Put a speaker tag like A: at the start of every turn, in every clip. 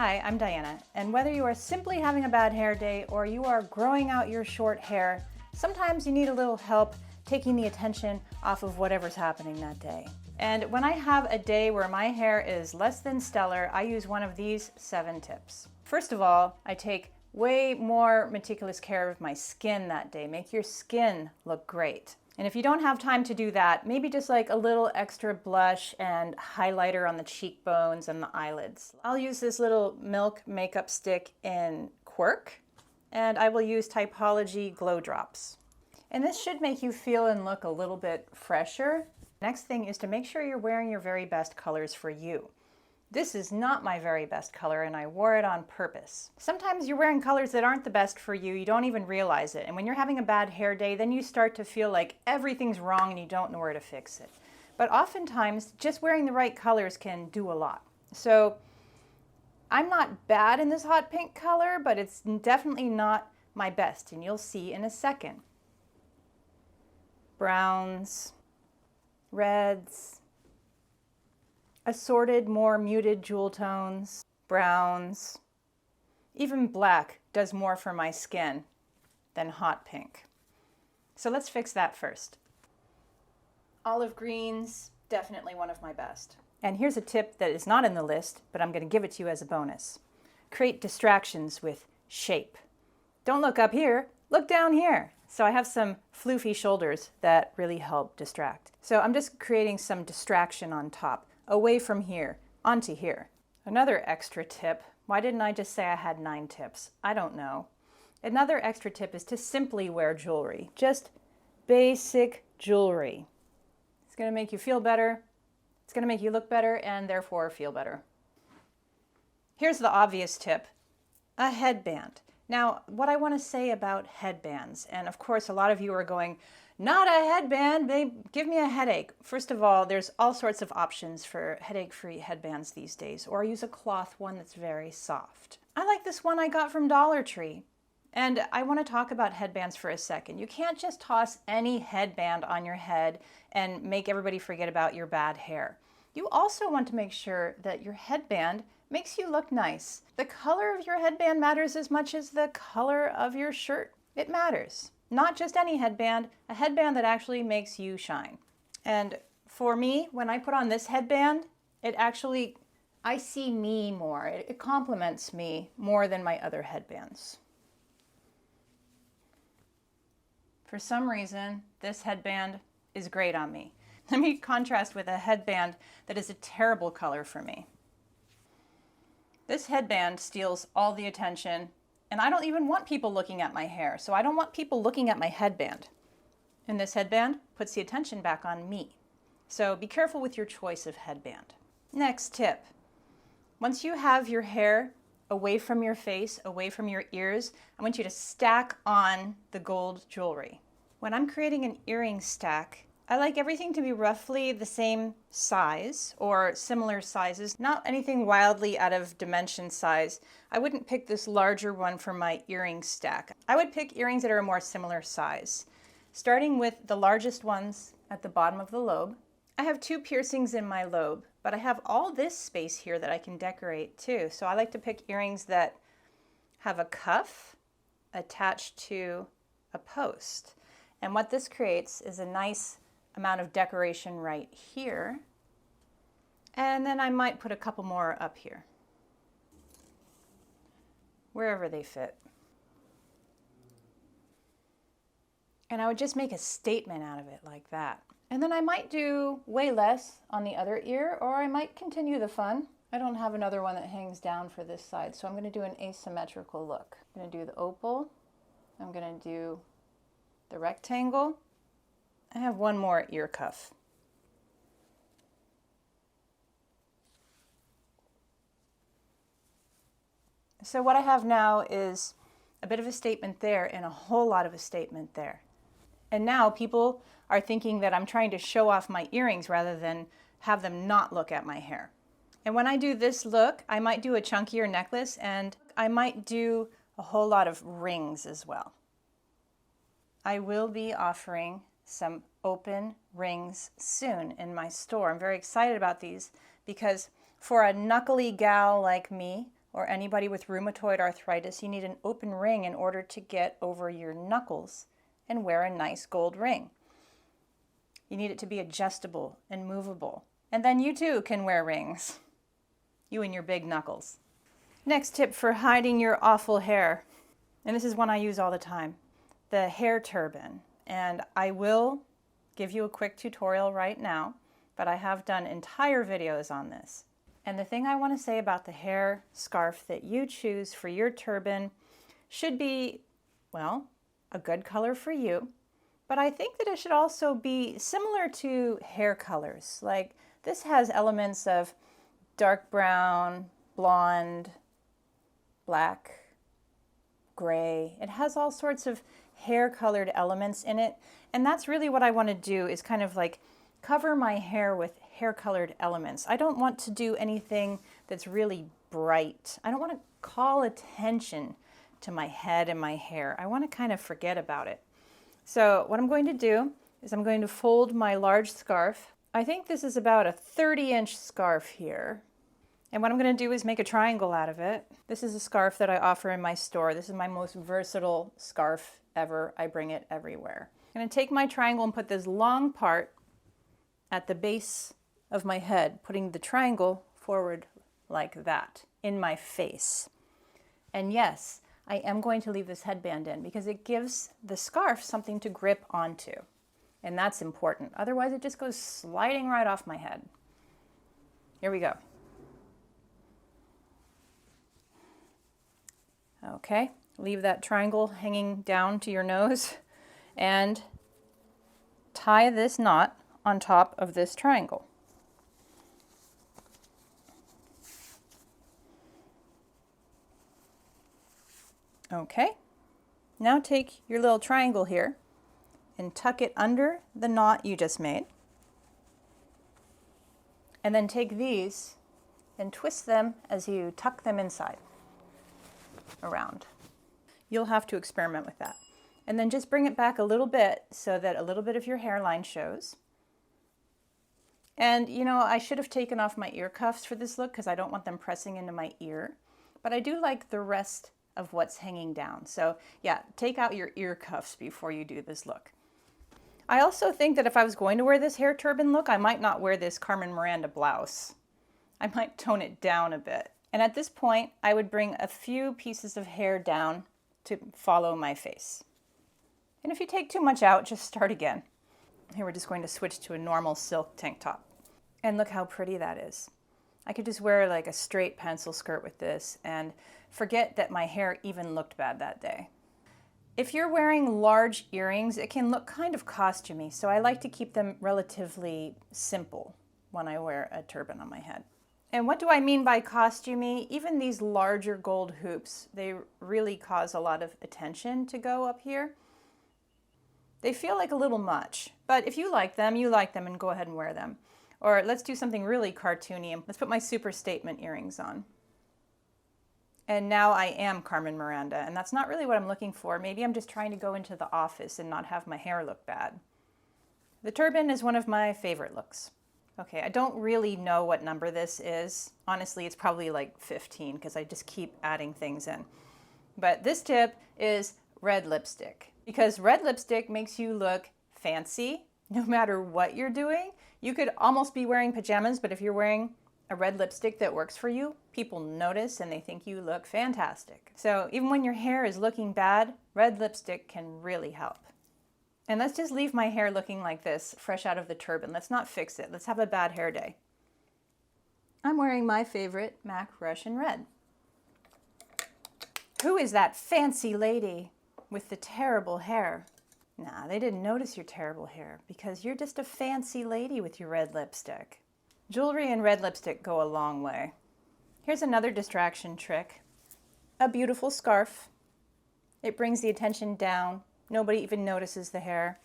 A: Hi, I'm Diana, and whether you are simply having a bad hair day or you are growing out your short hair, sometimes you need a little help taking the attention off of whatever's happening that day. And when I have a day where my hair is less than stellar, I use one of these 7 tips. First of all, I take way more meticulous care of my skin that day. Make your skin look great. And if you don't have time to do that, maybe just like a little extra blush and highlighter on the cheekbones and the eyelids. I'll use this little Milk makeup stick in Quirk, and I will use Typology Glow Drops. And this should make you feel and look a little bit fresher. Next thing is to make sure you're wearing your very best colors for you. This is not my very best color, and I wore it on purpose. Sometimes you're wearing colors that aren't the best for you, you don't even realize it. And when you're having a bad hair day, then you start to feel like everything's wrong and you don't know where to fix it. But oftentimes, just wearing the right colors can do a lot. So I'm not bad in this hot pink color, but it's definitely not my best, and you'll see in a second. Browns, reds, assorted, more muted jewel tones, browns. Even black does more for my skin than hot pink. So let's fix that first. Olive greens, definitely one of my best. And here's a tip that is not in the list, but I'm going to give it to you as a bonus. Create distractions with shape. Don't look up here, look down here. So I have some floofy shoulders that really help distract. So I'm just creating some distraction on top. Away from here, onto here. Another extra tip, why didn't I just say I had 9 tips? I don't know. Another extra tip is to simply wear jewelry. Just basic jewelry. It's gonna make you feel better, it's gonna make you look better, and therefore feel better. Here's the obvious tip, a headband. Now, what I wanna say about headbands, and of course a lot of you are going, not a headband, they give me a headache. First of all, there's all sorts of options for headache-free headbands these days, or use a cloth one that's very soft. I like this one I got from Dollar Tree. And I want to talk about headbands for a second. You can't just toss any headband on your head and make everybody forget about your bad hair. You also want to make sure that your headband makes you look nice. The color of your headband matters as much as the color of your shirt. It matters. Not just any headband, a headband that actually makes you shine. And for me, when I put on this headband, I see me more. It complements me more than my other headbands. For some reason, this headband is great on me. Let me contrast with a headband that is a terrible color for me. This headband steals all the attention, and I don't even want people looking at my hair, so I don't want people looking at my headband. And this headband puts the attention back on me. So be careful with your choice of headband. Next tip. Once you have your hair away from your face, away from your ears, I want you to stack on the gold jewelry. When I'm creating an earring stack, I like everything to be roughly the same size or similar sizes, not anything wildly out of dimension size. I wouldn't pick this larger one for my earring stack. I would pick earrings that are a more similar size. Starting with the largest ones at the bottom of the lobe. I have 2 piercings in my lobe, but I have all this space here that I can decorate too. So I like to pick earrings that have a cuff attached to a post. And what this creates is a nice amount of decoration right here, and then I might put a couple more up here, wherever they fit. And I would just make a statement out of it like that. And then I might do way less on the other ear, or I might continue the fun. I don't have another one that hangs down for this side, so I'm going to do an asymmetrical look. I'm going to do the opal, I'm going to do the rectangle. I have one more ear cuff. So what I have now is a bit of a statement there and a whole lot of a statement there. And now people are thinking that I'm trying to show off my earrings rather than have them not look at my hair. And when I do this look, I might do a chunkier necklace, and I might do a whole lot of rings as well. I will be offering some open rings soon in my store. I'm very excited about these because for a knuckly gal like me, or anybody with rheumatoid arthritis, you need an open ring in order to get over your knuckles and wear a nice gold ring. You need it to be adjustable and movable. And then you too can wear rings. You and your big knuckles. Next tip for hiding your awful hair, and this is one I use all the time, the hair turban. And I will give you a quick tutorial right now, but I have done entire videos on this. And the thing I want to say about the hair scarf that you choose for your turban should be, well, a good color for you, but I think that it should also be similar to hair colors. Like this has elements of dark brown, blonde, black, gray. It has all sorts of hair colored elements in it, and that's really what I want to do, is kind of like cover my hair with hair colored elements. I don't want to do anything that's really bright. I don't want to call attention to my head and my hair. I want to kind of forget about it. So what I'm going to do is I'm going to fold my large scarf. I think this is about a 30-inch scarf here. And what I'm going to do is make a triangle out of it. This is a scarf that I offer in my store. This is my most versatile scarf ever. I bring it everywhere. I'm going to take my triangle and put this long part at the base of my head, putting the triangle forward like that in my face. And yes, I am going to leave this headband in because it gives the scarf something to grip onto. And that's important. Otherwise, it just goes sliding right off my head. Here we go. Okay, leave that triangle hanging down to your nose and tie this knot on top of this triangle. Okay, now take your little triangle here and tuck it under the knot you just made. And then take these and twist them as you tuck them inside around. You'll have to experiment with that. And then just bring it back a little bit so that a little bit of your hairline shows. And you know, I should have taken off my ear cuffs for this look because I don't want them pressing into my ear, but I do like the rest of what's hanging down. So yeah, take out your ear cuffs before you do this look. I also think that if I was going to wear this hair turban look, I might not wear this Carmen Miranda blouse. I might tone it down a bit. And at this point, I would bring a few pieces of hair down to follow my face. And if you take too much out, just start again. Here we're just going to switch to a normal silk tank top. And look how pretty that is. I could just wear like a straight pencil skirt with this and forget that my hair even looked bad that day. If you're wearing large earrings, it can look kind of costumey, so I like to keep them relatively simple when I wear a turban on my head. And what do I mean by costumey? Even these larger gold hoops, they really cause a lot of attention to go up here. They feel like a little much, but if you like them and go ahead and wear them. Or let's do something really cartoony and let's put my super statement earrings on. And now I am Carmen Miranda, and that's not really what I'm looking for. Maybe I'm just trying to go into the office and not have my hair look bad. The turban is one of my favorite looks. Okay, I don't really know what number this is. Honestly, it's probably like 15 because I just keep adding things in. But this tip is red lipstick, because red lipstick makes you look fancy no matter what you're doing. You could almost be wearing pajamas, but if you're wearing a red lipstick that works for you, people notice and they think you look fantastic. So even when your hair is looking bad, red lipstick can really help. And let's just leave my hair looking like this, fresh out of the turban. Let's not fix it. Let's have a bad hair day. I'm wearing my favorite MAC Russian red. Who is that fancy lady with the terrible hair? Nah, they didn't notice your terrible hair because you're just a fancy lady with your red lipstick. Jewelry and red lipstick go a long way. Here's another distraction trick. A beautiful scarf. It brings the attention down. Nobody even notices the hair.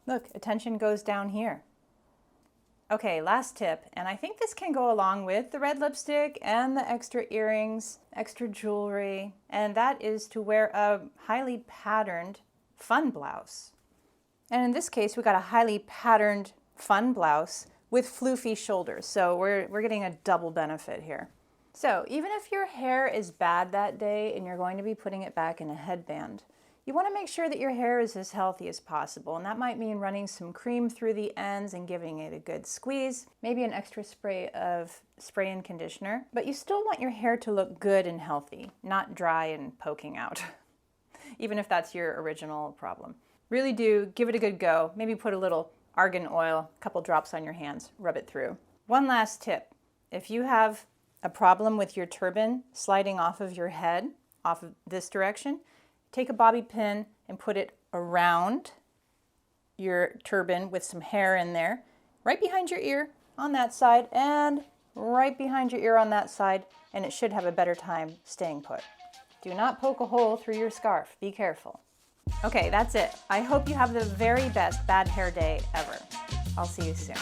A: Look, attention goes down here. Okay, last tip, and I think this can go along with the red lipstick and the extra earrings, extra jewelry, and that is to wear a highly patterned fun blouse. And in this case, we got a highly patterned fun blouse with floofy shoulders, so we're getting a double benefit here. So even if your hair is bad that day and you're going to be putting it back in a headband, you want to make sure that your hair is as healthy as possible, and that might mean running some cream through the ends and giving it a good squeeze, maybe an extra spray of spray and conditioner, but you still want your hair to look good and healthy, not dry and poking out, even if that's your original problem. Really do give it a good go. Maybe put a little argan oil, a couple drops on your hands, rub it through. One last tip, if you have a problem with your turban sliding off of your head, off of this direction, take a bobby pin and put it around your turban with some hair in there, right behind your ear on that side and right behind your ear on that side, and it should have a better time staying put. Do not poke a hole through your scarf. Be careful. Okay, that's it. I hope you have the very best bad hair day ever. I'll see you soon.